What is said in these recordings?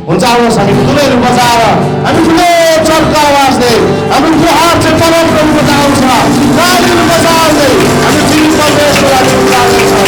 हुन्छ आउनुहोस् हामी ठुलैहरू बजाएर हामी ठुलो चर्का आवाजले हाम्रो गुहार चाहिँ परमप्रभुको आउँछ तालीहरू बजाउँदै हामी जीवित परमेश्वरको लागि उठाउँदैछौँ।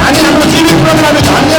हामी हाम्रो जीवित प्रोग्रामले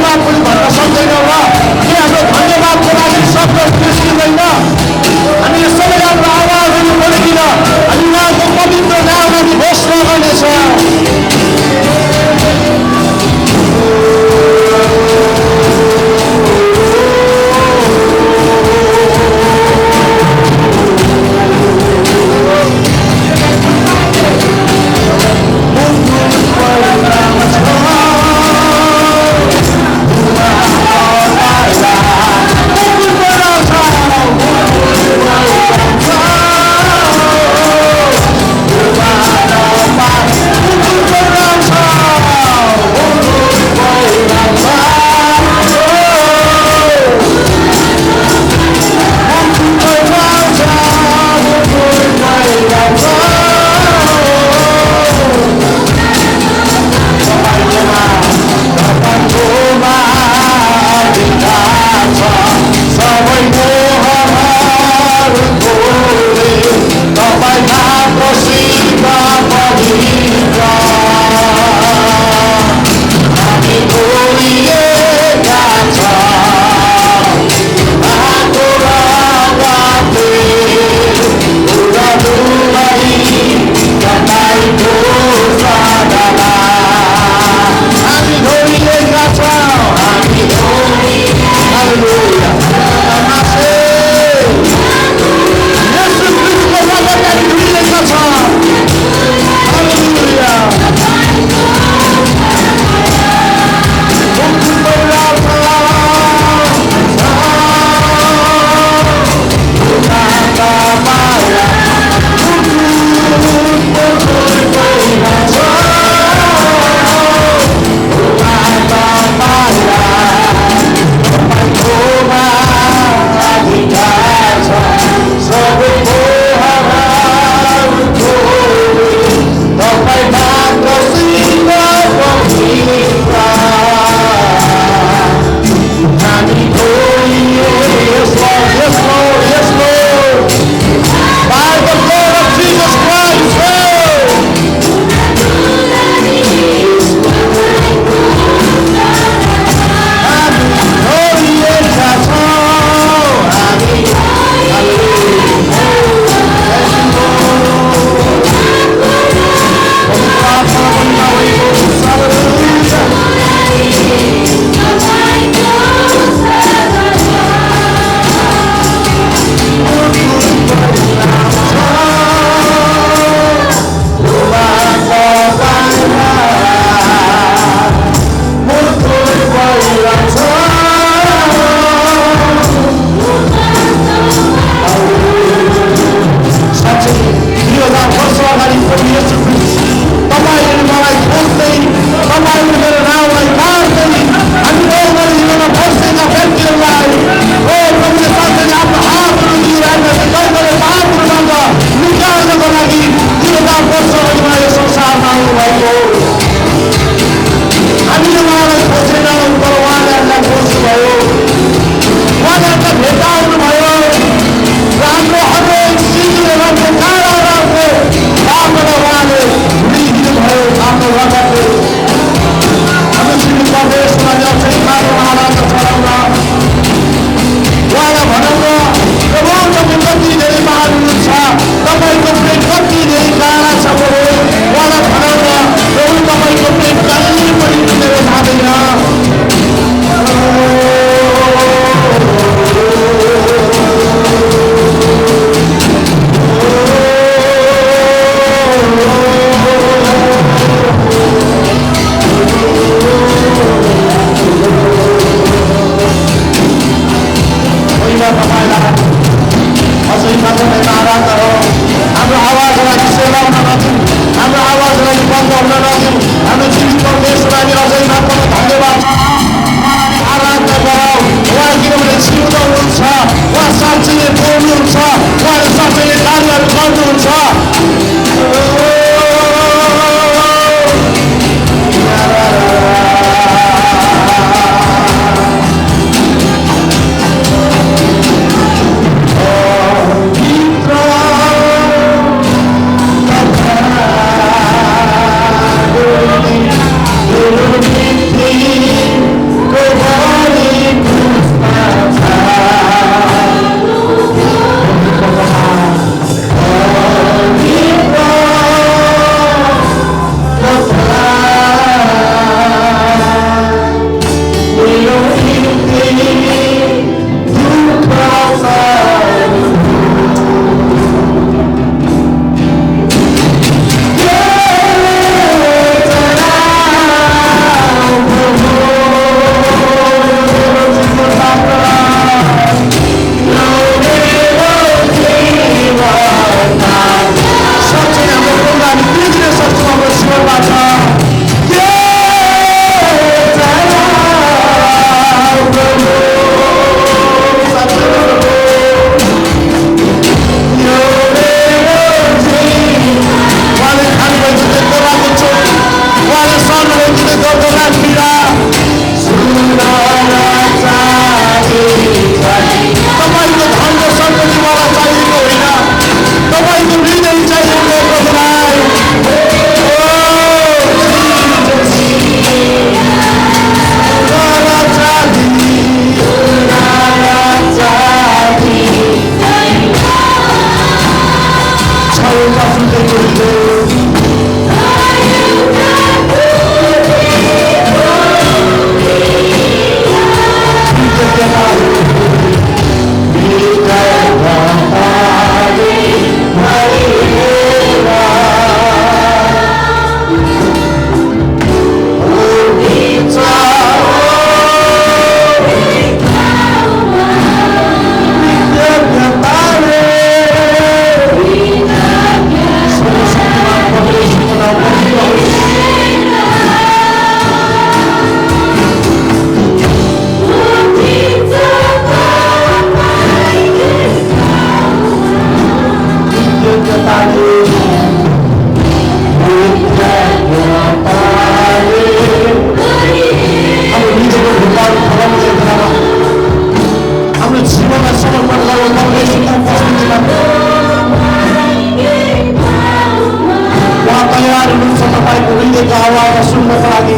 तपाईँको हृदयको आवाज सुन्नको लागि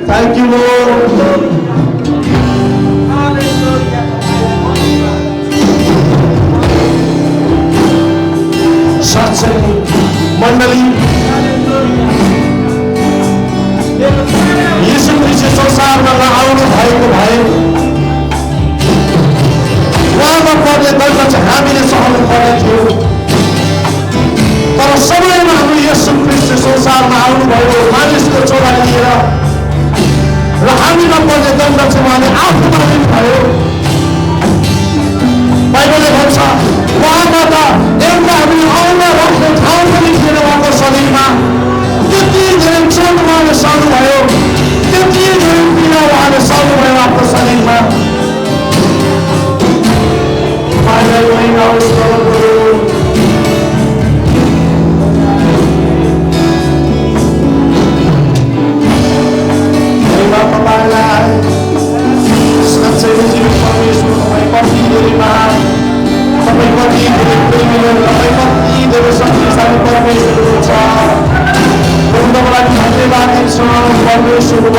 Thank you, Lord. साँच्चै मण्डली यीशु ख्रीष्ट संसारमा आउनु भएको भए उहाँमा पर्ने दण्ड चाहिँ हामीले सहनु पर्ने थियो, तर समयमा हामी यीशु ख्रीष्ट संसारमा आउनुभयो मानिसको छोरा लिएर र हामीमा पर्ने दण्ड चाहिँ उहाँले आफूमा लिनुभयो। बाइबलले भन्छ उहाँबाट एउटा हामी आउन राख्ने ठाउँ पनि थिएन उहाँको शरीरमा। त्यति धेरै चोट उहाँले सहनुभयो, त्यति धेरै पीडा उहाँले सहनुभयो आफ्नो शरीरमा। साँच्चै जीवित परमेश्वर तपाईँ कति धेरै महान, तपाईँ कति धेरै प्रेमी, तपाईँ कति धेरै शक्तिशाली परमेश्वर हुनुहुन्छ। तपाईँलाई धन्यवाद दिन्छौँ परमेश्वर।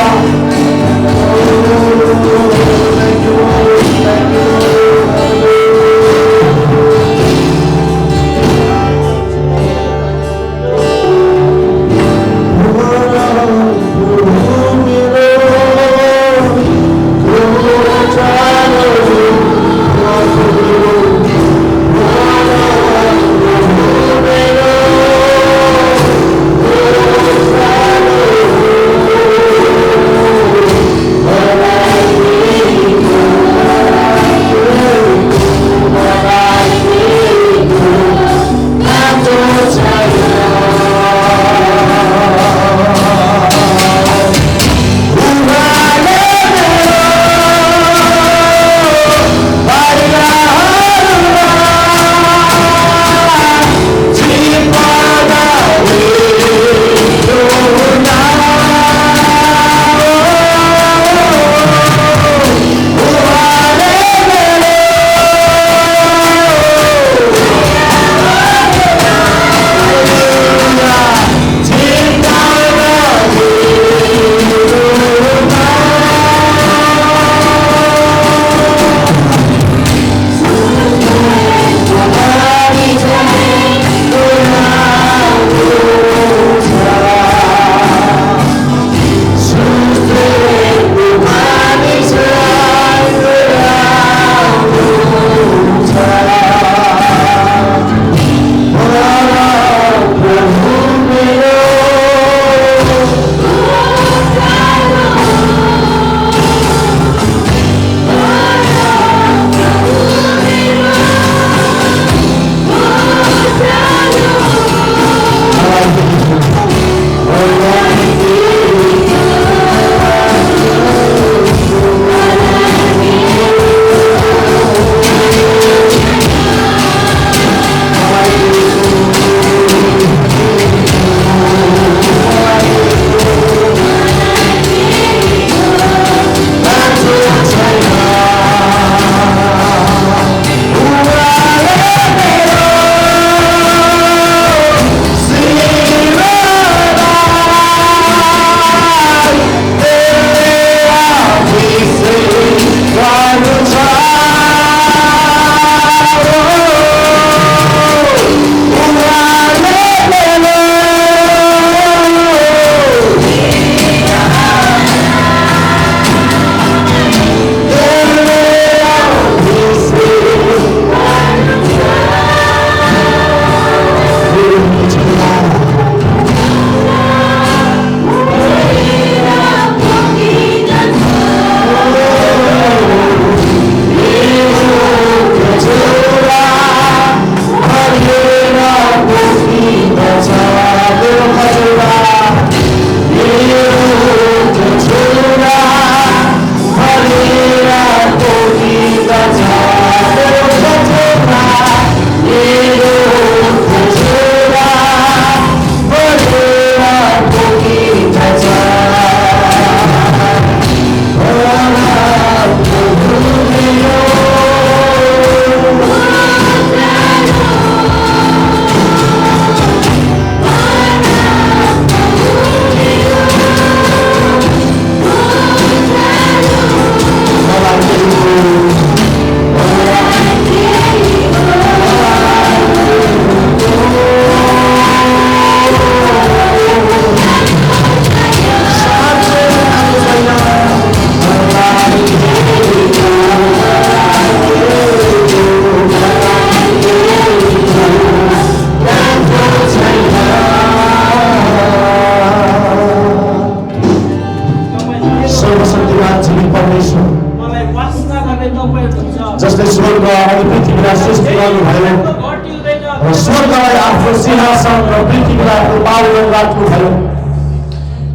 सिंहासन र पृथ्वीको पावन राख्नुभयो।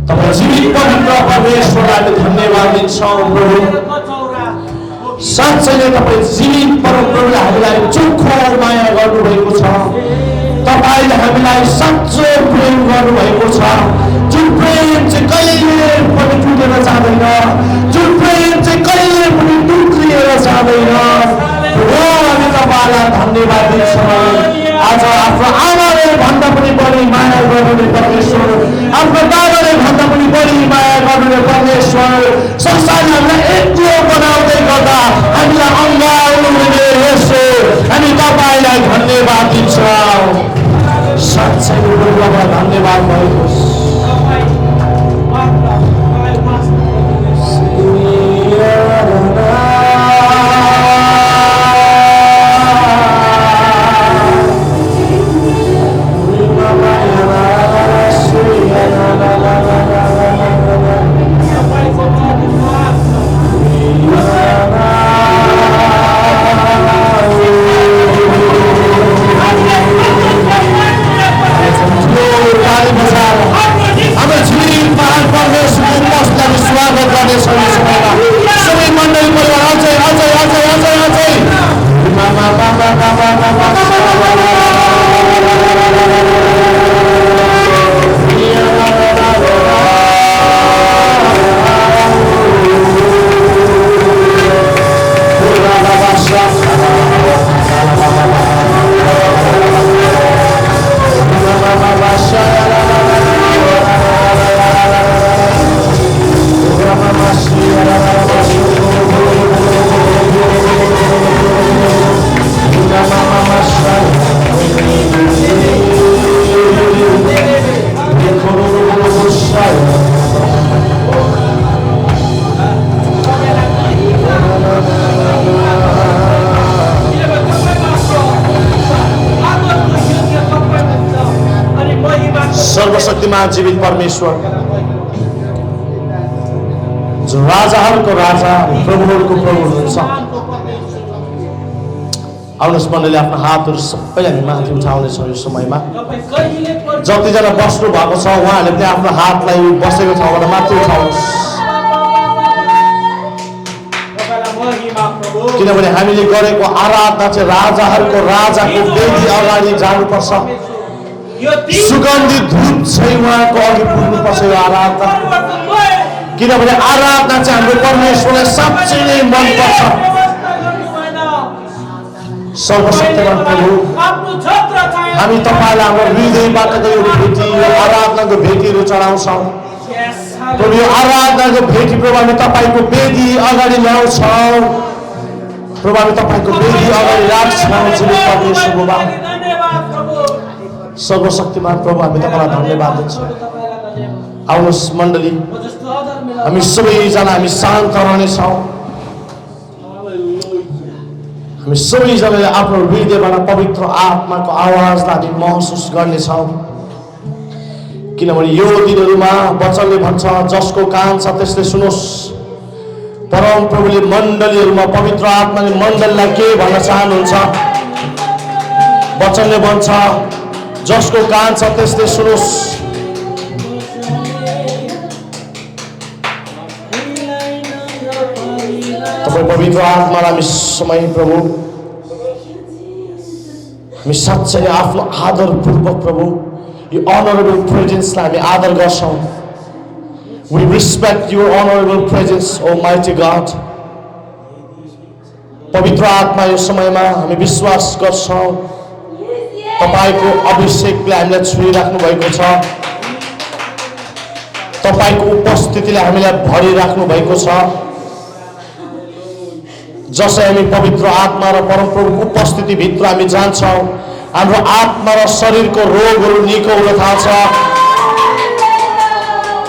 तपाईँ जीवित पवित्र परमेश्वरलाई धन्यवाद दिन्छौँ प्रभु। साँच्चै नै तपाईँ जीवित परमप्रभुले हामीलाई चोखो माया गर्नुभएको छ। तपाईँले हामीलाई साँचो प्रेम गर्नुभएको छ। जुन प्रेम चाहिँ कहिले पनि टुटेर जाँदैन, जुन प्रेम चाहिँ कहिले पनि टुक्रिएर जाँदैन। हामी तपाईँलाई धन्यवाद दिन्छौँ। आज आफ्नो आमाले भन्दा पनि बढी माया गर्नुहुने परमेश्वर, आफ्नो बाबाले भन्दा पनि बढी माया गर्नुहुने परमेश्वर संसारले हामीलाई एक्लो बनाउँदै गर्दा हामीलाई अँगाल्नुहुने यसो हामी तपाईँलाई धन्यवाद दिन्छौँ। साँच्चै तपाईँलाई धन्यवाद भएको सर्वशक्तिमान जीवित परमेश्वर, जो राजाहरूको राजा प्रभुहरूको प्रभु हुनुहुन्छ। आउनुहोस् मण्डली, आफ्नो हातहरू सबै हामी माथि उठाउनेछौँ। यो समयमा जतिजना बस्नु भएको छ उहाँहरूले पनि आफ्नो हातलाई बसेको ठाउँबाट माथि उठाउनुहोस्, किनभने हामीले गरेको आराधना चाहिँ राजाहरूको राजाको वेदी अगाडि जानुपर्छ। सुगन्धित धूप चाहिँ उहाँको अघि पुग्नुपर्छ यो आराधना, किनभने आराधना चाहिँ हाम्रो परमेश्वरलाई साँच्चै नै मनपर्छ। सर्वशक्तिमान प्रभु, हामी तपाईँलाई हाम्रो हृदयबाटको यो भेटी, यो आराधनाको भेटीहरू चढाउँछौँ प्रभु। यो आराधनाको भेटी प्रभु हामी तपाईँको वेदी अगाडि ल्याउँछौँ प्रभु। हामी तपाईँको वेदी अगाडि राख्छौँ जीवित परमेश्वर बाबा। सर्वशक्तिमान प्रभु, हामी तपाईँलाई धन्यवाद दिन्छौँ। आउनुहोस् मण्डली, हामी सबैजना हामी शान्त रहनेछौँ। हामी सबैजनाले आफ्नो हृदयबाट पवित्र आत्माको आवाजलाई हामी महसुस गर्नेछौँ, किनभने यो दिनहरूमा वचनले भन्छ जसको कान छ त्यसले सुनोस्। परम प्रभुले मण्डलीहरूमा पवित्र आत्माले मण्डलीलाई के भन्न चाहनुहुन्छ? वचनले भन्छ जसको कान छ त्यसले सुनोस्। तपाईँ पवित्र आत्मालाई हामी समय प्रभु, हामी साँच्चै नै आफ्नो आदरपूर्वक प्रभु यो अनरेबल प्रेजेन्सलाई हामी आदर गर्छौँ। We respect your honorable presence, Almighty God. पवित्र आत्मा यो समयमा हामी विश्वास गर्छौँ तपाईको अभिषेकले हामीलाई छुइराख्नु भएको छ। तपाईको उपस्थितिले हामीलाई भरिराख्नु भएको छ। जसै हामी पवित्र आत्मा र परमप्रभुको उपस्थिति भित्र हामी जान्छौँ, हाम्रो आत्मा र शरीरको रोगहरू निको हुन थाल्छ।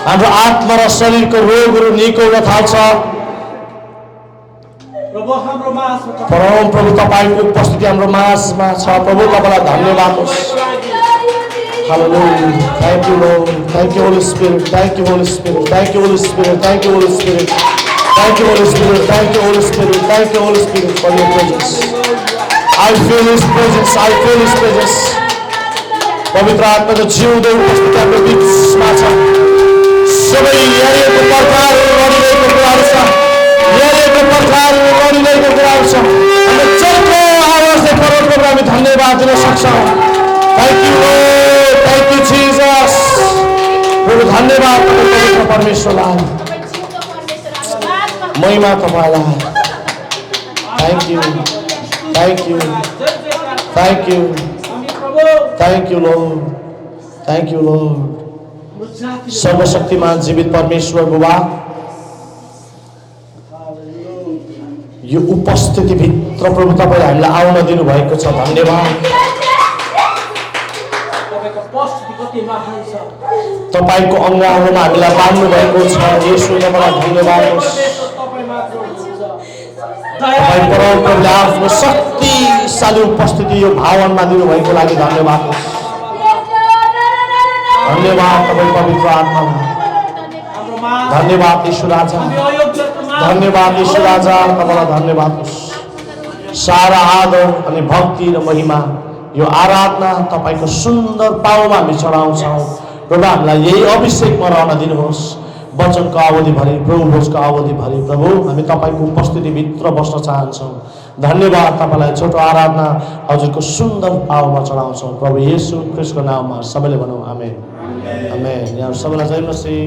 हाम्रो आत्मा र शरीरको रोगहरू निको हुन थाल्छ। परम प्रभु तपाईको उपस्थिति हाम्रो माझमा छ प्रभु, तपाईलाई धन्यवाद होस्। Hallelujah. Thank you Lord. Thank you Holy Spirit. Thank you Holy Spirit. Thank you Holy Spirit. Thank you Holy Spirit. Thank you Holy Spirit. Thank you Holy Spirit. Thank you Holy Spirit for your presence. I feel His presence. I feel His presence. पवित्र आत्माको जिउँदो उपस्थिति हाम्रो बिचमा छ। सबै यहाँको पर्खाहरू गरिरहेको कुराहरू छ, यहाँको पर्खाहरू गरिरहेको कुराहरू छ। हामी चर्को आवाजले परमेश्वरलाई हामी धन्यवाद दिन सक्छौँ। Thank you lord, thank you Jesus. प्रभु धन्यवाद पवित्र परमेश्वरलाई, महिमा तपाईँलाई। Thank you, thank you, thank you, thank you lord, thank you lord. सर्वशक्तिमान जीवित परमेश्वर बुबा, यो उपस्थिति भित्र प्रभु तपाईँले हामीलाई आउन दिनुभएको छ। धन्यवाद। तपाईँको अङ्गहरूमा हामीलाई बाँध्नु भएको छ। यसो तपाईँलाई धन्यवाद होस्। तपाईँ परमप्रभुले आफ्नो शक्तिशाली उपस्थिति यो भावनमा दिनुभएको लागि धन्यवाद होस्। धन्यवाद तपाईँ पवित्र आत्मामा। धन्यवाद यीशु राजा, धन्यवाद यीशु राजा, तपाईँलाई धन्यवाद होस्। सारा आदर अनि भक्ति र महिमा यो आराधना तपाईँको सुन्दर पाउमा हामी चढाउँछौँ। प्रभु हामीलाई यही अभिषेकमा रहन दिनुहोस्। वचनको अवधिभरि, प्रभु भोजको अवधिभरि प्रभु हामी तपाईँको उपस्थितिभित्र बस्न चाहन्छौँ। धन्यवाद। तपाईँलाई छोटो आराधना हजुरको सुन्दर पाउमा चढाउँछौँ। प्रभु येशू ख्रीष्टको नाममा सबैले भनौँ आमेन, आमेन। यहाँ सबैलाई जय मसीह।